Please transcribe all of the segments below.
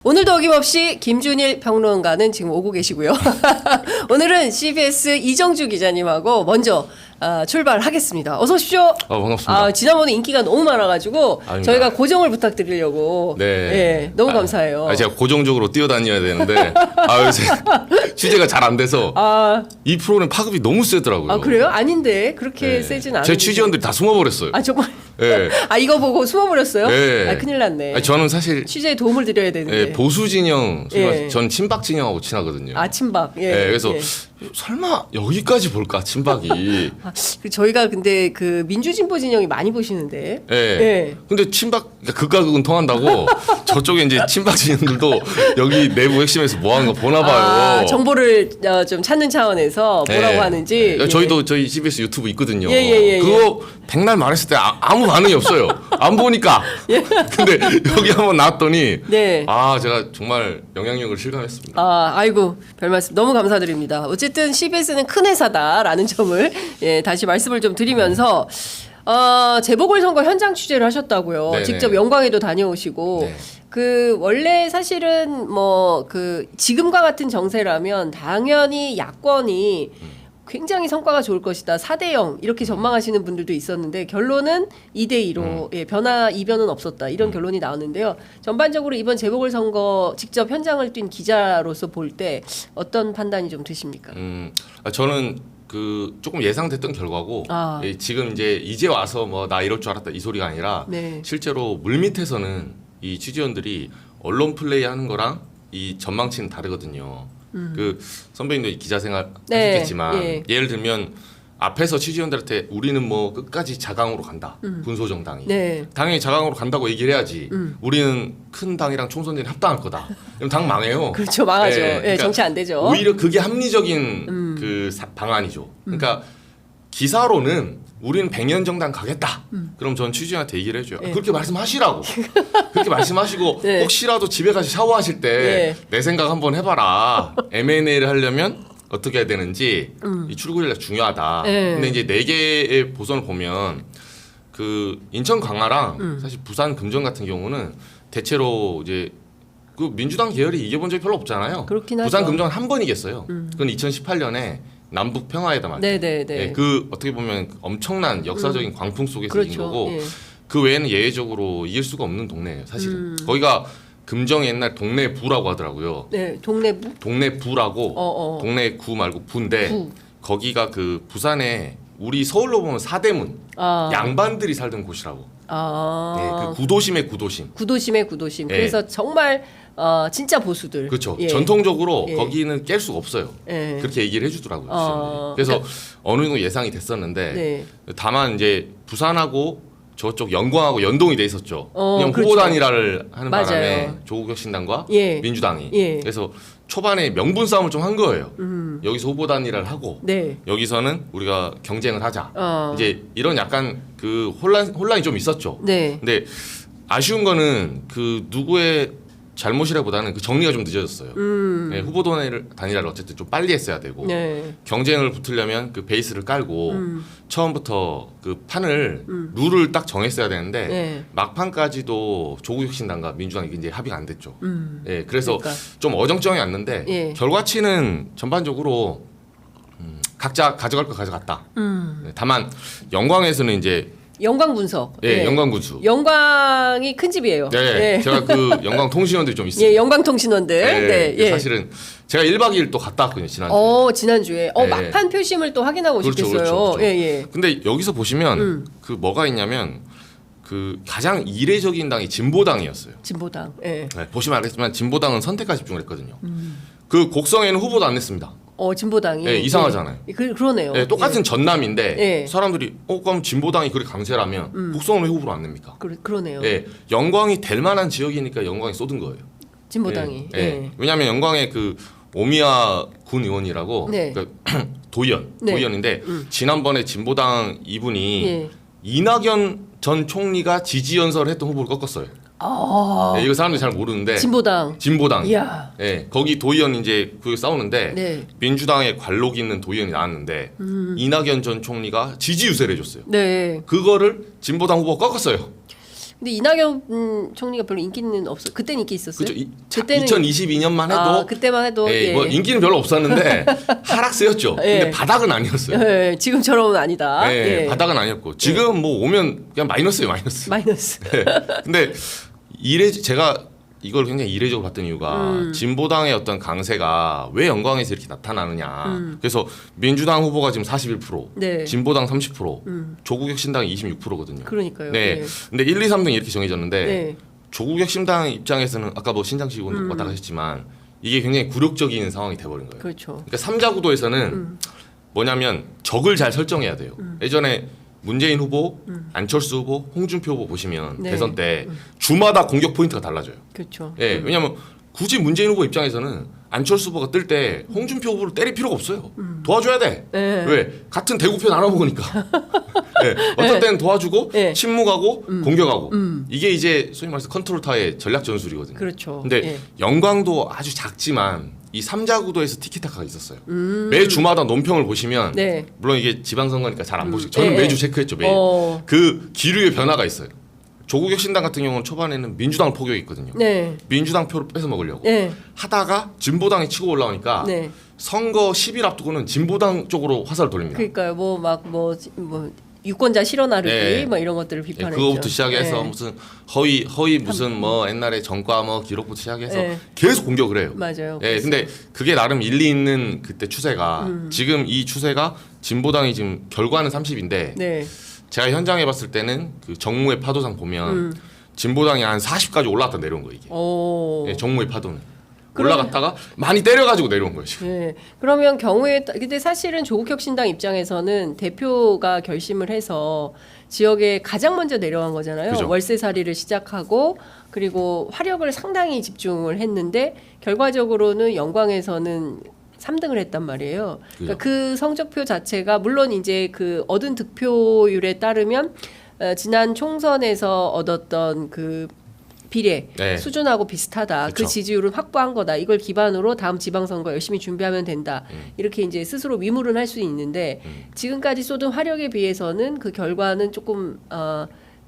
오늘도 어김없이 김준일 평론가는 지금 오고 계시고요. 오늘은 CBS 이정주 기자님하고 먼저 출발하겠습니다. 어서 오십시오. 반갑습니다. 지난번에 인기가 너무 많아가지고 아닙니다. 저희가 고정을 부탁드리려고. 네. 예, 너무 감사해요. 제가 고정적으로 뛰어다녀야 되는데 요새 취재가 잘 안 돼서 이 프로그램 파급이 너무 세더라고요. 그래요? 아닌데 그렇게 세진 않은데. 제 취재원들이 다 숨어버렸어요. 정말. 네. 이거 보고 숨어버렸어요? 네. 큰일 났네. 저는 사실 취재에 도움을 드려야 되는데. 보수 진영, 예. 전 친박 진영하고 친하거든요. 친박. 예. 그래서 설마 여기까지 볼까 친박이. 저희가 근데 그 민주진보 진영이 많이 보시는데. 예. 근데 친박 극과 극은 통한다고 저쪽에 이제 친박 진영들도 여기 내부 핵심에서 뭐 하는 거 보나 봐요. 정보를 좀 찾는 차원에서 뭐라고 하는지. 저희도 저희 CBS 유튜브 있거든요. 예. 그거 백날 말했을 때 아무 반응이 없어요. 안 보니까. 근데 여기 한번 나왔더니 제가 정말 영향력을 실감했습니다. 아이고 별말씀 너무 감사드립니다. 어쨌든 CBS는 큰 회사다라는 점을 다시 말씀을 좀 드리면서 재보궐선거 현장 취재를 하셨다고요. 네네. 직접 영광에도 다녀오시고. 네. 원래 사실은 지금과 같은 정세라면 당연히 야권이 굉장히 성과가 좋을 것이다. 4대0 이렇게 전망하시는 분들도 있었는데 결론은 2대2로 이변은 없었다. 이런 결론이 나왔는데요. 전반적으로 이번 재보궐선거 직접 현장을 뛴 기자로서 볼 때 어떤 판단이 좀 드십니까? 저는 조금 예상됐던 결과고 지금 이제 와서 나 이럴 줄 알았다 이 소리가 아니라 실제로 물밑에서는 이 취재원들이 언론 플레이하는 거랑 이 전망치는 다르거든요. 선배님도 기자 생활 하셨겠지만 예를 들면 앞에서 취재원들한테 우리는 끝까지 자강으로 간다. 군소정당이. 당연히 자강으로 간다고 얘기를 해야지. 우리는 큰 당이랑 총선들이 합당할 거다. 그럼 당 망해요. 그렇죠. 망하죠. 그러니까 정치 안 되죠. 오히려 그게 합리적인 방안이죠. 그러니까 기사로는 우리는 100년 정당 가겠다. 그럼 전 취재원한테 얘기를 해줘요. 그렇게 말씀하시라고. 그렇게 말씀하시고 혹시라도 집에 가서 샤워하실 때 내 생각 한번 해봐라. M&A를 하려면 어떻게 해야 되는지 이 출구전략 중요하다. 근데 이제 4개의 보선을 보면 인천 강화랑 사실 부산 금정 같은 경우는 대체로 이제 민주당 계열이 이겨본 적이 별로 없잖아요. 그렇긴 하죠. 부산 금정은 한 번 이겼어요. 그건 2018년에 남북 평화회담 할 때. 어떻게 보면 엄청난 역사적인 광풍 속에서 이긴 거고 그 외에는 예외적으로 이길 수가 없는 동네예요, 사실은. 거기가 금정의 옛날 동네부라고 하더라고요. 동네부? 동네부라고 동네 구 말고 부인데 거기가 부산에 우리 서울로 보면 사대문 양반들이 살던 곳이라고. 구도심의 구도심. 구도심의 구도심. 그래서 정말 진짜 보수들. 그렇죠. 전통적으로 거기는 깰 수가 없어요. 그렇게 얘기를 해주더라고요. 그래서 어느 정도 예상이 됐었는데 다만 이제 부산하고 저쪽 영광하고 연동이 돼 있었죠. 그냥 후보 단일화를 하는 바람에 조국혁신당과 민주당이. 그래서 초반에 명분 싸움을 좀 한 거예요. 여기서 후보 단일화를 하고 여기서는 우리가 경쟁을 하자. 이제 이런 약간 혼란이 좀 있었죠. 근데 아쉬운 거는 누구의 잘못이라보다는 정리가 좀 늦어졌어요. 후보 단일화를 어쨌든 좀 빨리 했어야 되고 경쟁을 붙으려면 베이스를 깔고 처음부터 판을 룰을 딱 정했어야 되는데 막판까지도 조국혁신당과 민주당이 이제 합의가 안 됐죠. 그래서 좀 어정쩡히 왔는데 결과치는 전반적으로 각자 가져갈 거 가져갔다. 다만 영광에서는 이제 영광 분석. 영광 군수. 영광이 큰 집이에요. 제가 영광 통신원들이 좀 있어요. 영광 통신원들. 사실은 제가 1박 2일 또 갔다 왔거든요, 지난주에. 지난주에. 막판 표심을 또 확인하고 오셨겠어요. 그렇죠. 근데 여기서 보시면 뭐가 있냐면 가장 이례적인 당이 진보당이었어요. 진보당. 보시면 알겠지만 진보당은 선택과 집중을 했거든요. 곡성에는 후보도 안 냈습니다. 진보당이. 이상하잖아요. 그러네요. 똑같은 전남인데 사람들이 그럼 진보당이 그렇게 강세라면 곡성은 왜 후보로 안 냅니까? 그러네요. 영광이 될 만한 지역이니까 영광이 쏟은 거예요. 진보당이. 왜냐하면 영광에 오미야 군 의원이라고 도의원인데 지난번에 진보당 이분이 이낙연 전 총리가 지지연설을 했던 후보를 꺾었어요. 이거 사람들이 잘 모르는데 진보당. 이야. 거기 도의원 이제 싸우는데 민주당에 관록 있는 도의원이 나왔는데 이낙연 전 총리가 지지 유세를 해줬어요. 그거를 진보당 후보가 꺾었어요. 근데 이낙연 총리가 별로 인기는 없어. 그때는 인기 있었어요. 그렇죠. 그때는 2022년만 해도 그때만 해도 뭐 인기는 별로 없었는데 하락세였죠. 근데 바닥은 아니었어요. 지금처럼은 아니다. 바닥은 아니었고 지금 뭐 오면 그냥 마이너스예요, 마이너스. 근데 제가 이걸 굉장히 이례적으로 봤던 이유가 진보당의 어떤 강세가 왜 영광에서 이렇게 나타나느냐. 그래서 민주당 후보가 지금 41%, 진보당 30%, 조국혁신당이 26%거든요. 그러니까요. 네. 근데 1, 2, 3등 이렇게 정해졌는데 조국혁신당 입장에서는 아까 뭐 신장시군 왔다 가셨지만 이게 굉장히 굴욕적인 상황이 돼버린 거예요. 그렇죠. 그러니까 3자 구도에서는 뭐냐면 적을 잘 설정해야 돼요. 예전에 문재인 후보, 안철수 후보, 홍준표 후보 보시면 대선 때 주마다 공격 포인트가 달라져요. 그렇죠. 예, 왜냐하면 굳이 문재인 후보 입장에서는 안철수 후보가 뜰 때 홍준표 후보를 때릴 필요가 없어요. 도와줘야 돼. 왜? 같은 대구편 알아먹으니까. 어떤 때는 도와주고 침묵하고 공격하고 이게 이제 소위 말해서 컨트롤 타의 전략 전술이거든요. 그렇죠. 근데 영광도 아주 작지만 이 3자 구도에서 티키타카가 있었어요. 매 주마다 논평을 보시면 물론 이게 지방선거니까 잘 안 보시고 저는 매주 체크했죠. 매일. 그 기류의 변화가 있어요. 조국혁신당 같은 경우는 초반에는 민주당 포격이 있거든요. 민주당 표를 뺏어 먹으려고 하다가 진보당이 치고 올라오니까 선거 10일 앞두고는 진보당 쪽으로 화살을 돌립니다. 그러니까요. 뭐 유권자 실어 나르기 뭐 이런 것들을 비판했죠. 그거부터 시작해서 무슨 허위 무슨 뭐 옛날에 전과 뭐 기록부터 시작해서 계속 공격을 해요. 맞아요. 근데 그게 나름 일리 있는 그때 추세가 지금 이 추세가 진보당이 지금 결과는 30인데 제가 현장에 봤을 때는 그 정무의 파도상 보면 진보당이 한 40까지 올라갔다 내려온 거예요, 이게. 정무의 파도는. 올라갔다가 많이 때려가지고 내려온 거예요, 지금. 그러면 근데 사실은 조국혁신당 입장에서는 대표가 결심을 해서 지역에 가장 먼저 내려간 거잖아요. 그죠. 월세살이를 시작하고 그리고 화력을 상당히 집중을 했는데 결과적으로는 영광에서는 3등을 했단 말이에요. 그러니까 그 성적표 자체가 물론 이제 그 얻은 득표율에 따르면 지난 총선에서 얻었던 그 비례 수준하고 비슷하다. 그쵸. 그 지지율은 확보한 거다. 이걸 기반으로 다음 지방선거 열심히 준비하면 된다. 이렇게 이제 스스로 위무는 할 수 있는데 지금까지 쏟은 화력에 비해서는 그 결과는 조금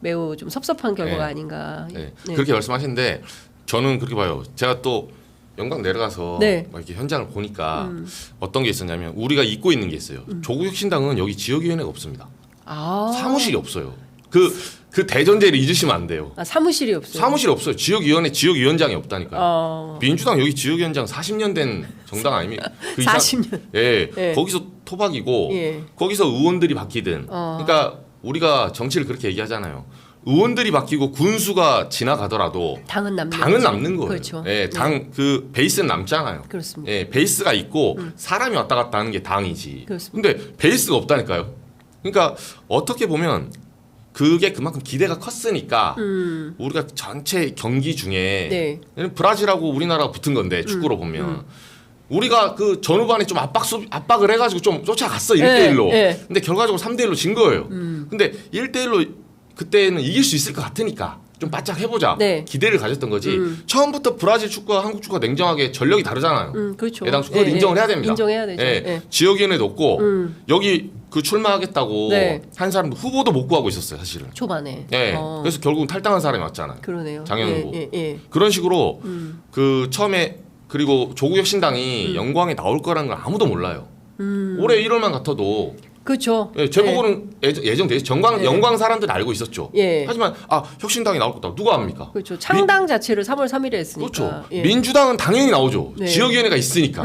매우 좀 섭섭한 결과가 아닌가. 그렇게 말씀하시는데 저는 그렇게 봐요. 제가 또 영광 내려가서 막 이렇게 현장을 보니까 어떤 게 있었냐면 우리가 잊고 있는 게 있어요. 조국혁신당은 여기 지역위원회가 없습니다. 사무실이 없어요. 그 대전제를 잊으시면 안 돼요. 사무실이 없어요. 사무실이 없어요. 지역위원회, 지역위원장이 없다니까요. 민주당 여기 지역위원장 40년 된 정당 아닙니까? 40년. 거기서 토박이고 거기서 의원들이 바뀌든. 그러니까 우리가 정치를 그렇게 얘기하잖아요. 의원들이 바뀌고 군수가 지나가더라도 당은 남는 거예요. 그렇죠. 그 베이스는 남잖아요. 그렇습니다. 베이스가 있고 사람이 왔다 갔다 하는 게 당이지. 그렇습니다. 근데 베이스가 없다니까요. 그러니까 어떻게 보면 그게 그만큼 기대가 컸으니까 우리가 전체 경기 중에 브라질하고 우리나라가 붙은 건데 축구로 보면 우리가 그 전후반에 좀 압박을 해가지고 좀 쫓아갔어 1대1로. 근데 결과적으로 3대1로 진 거예요. 근데 1대1로 그때는 이길 수 있을 것 같으니까 좀 바짝 해보자 기대를 가졌던 거지. 처음부터 브라질 축구와 한국 축구가 냉정하게 전력이 다르잖아요. 그렇죠. 애당 축구를 인정을 해야 됩니다. 인정해야 되죠. 지역위원회도 없고 여기 그 출마하겠다고 한 사람도 후보도 못 구하고 있었어요, 사실은. 초반에. 그래서 결국은 탈당한 사람이 왔잖아요. 그러네요. 장현 후보. 그런 식으로 그 처음에 그리고 조국혁신당이 영광에 나올 거라는 걸 아무도 몰라요. 올해 1월만 같아도 그렇죠. 제보고는 예정돼 있죠. 영광 사람들은 알고 있었죠. 하지만 혁신당이 나올 거다. 누가 압니까? 그렇죠. 창당 자체를 3월 3일에 했으니까. 그렇죠. 민주당은 당연히 나오죠. 지역위원회가 있으니까.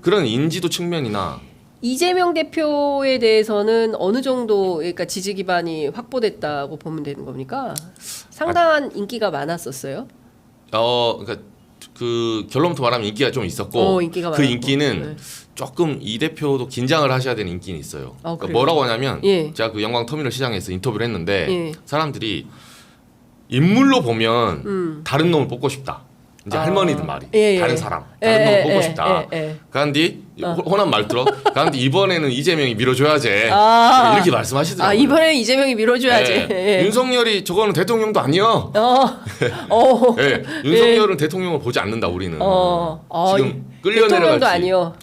그런 인지도 측면이나 이재명 대표에 대해서는 어느 정도 그러니까 지지 기반이 확보됐다고 보면 되는 겁니까? 상당한 인기가 많았었어요. 그러니까 그 결론부터 말하면 인기가 좀 있었고 인기가 그 많았고. 인기는 조금 이 대표도 긴장을 하셔야 되는 인기는 있어요. 그러니까 뭐라고 하냐면 제가 그 영광 터미널 시장에서 인터뷰를 했는데 사람들이 인물로 보면 다른 놈을 뽑고 싶다. 이제 할머니들 말이 다른 사람 다른 놈을 뽑고 싶다. 그런데 호남 말 들어. 그런데 이번에는 이재명이 밀어줘야지. 이렇게 말씀하시더라고요. 이번에는 이재명이 밀어줘야지. 윤석열이 저거는 대통령도 아니요. 윤석열은 대통령을 보지 않는다 우리는. 지금 끌려내려갈지. 아니요.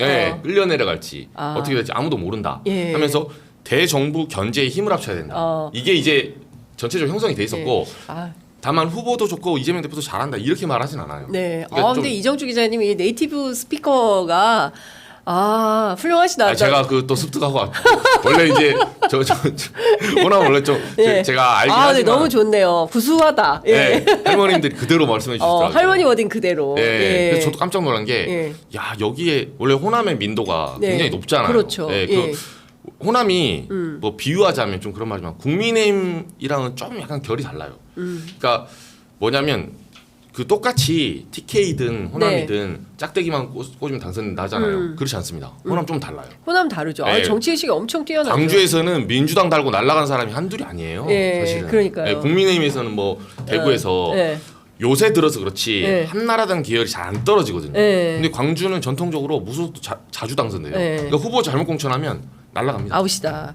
끌려내려갈지 어떻게 될지 아무도 모른다. 하면서 대정부 견제에 힘을 합쳐야 된다. 이게 이제 전체적으로 형성이 돼 있었고 네. 아. 다만 후보도 좋고 이재명 대표도 잘한다 이렇게 말하진 않아요. 네. 그러니까 근데 이정주 기자님이 네이티브 스피커가 훌륭하시다. 제가 그 또 습득하고 원래 이제 저 호남 원래 좀 예. 제가 알긴 네, 하지만 너무 좋네요. 구수하다. 예. 네, 할머님들이 그대로 말씀해 주시더라고요. 할머니 워딩 그대로. 네, 예. 그래서 저도 깜짝 놀란 게 야 여기에 원래 호남의 민도가 네. 굉장히 높잖아요. 그렇죠. 네, 그 호남이 뭐 비유하자면 좀 그런 말이지만 국민의힘이랑은 좀 약간 결이 달라요. 그러니까 뭐냐면 그 똑같이 TK든 호남이든 짝대기만 꽂으면 당선된다 하잖아요. 그렇지 않습니다. 호남 좀 달라요. 호남 다르죠. 네. 정치의식이 엄청 뛰어나죠. 광주에서는 민주당 달고 날아간 사람이 한둘이 아니에요. 예, 사실은. 그러니까요. 네, 국민의힘에서는 뭐 대구에서 요새 들어서 그렇지 한나라당 계열이 잘 안 떨어지거든요. 근데 광주는 전통적으로 무소속도 자주 당선돼요. 그러니까 후보 잘못 공천하면 날아갑니다. 아웃이다.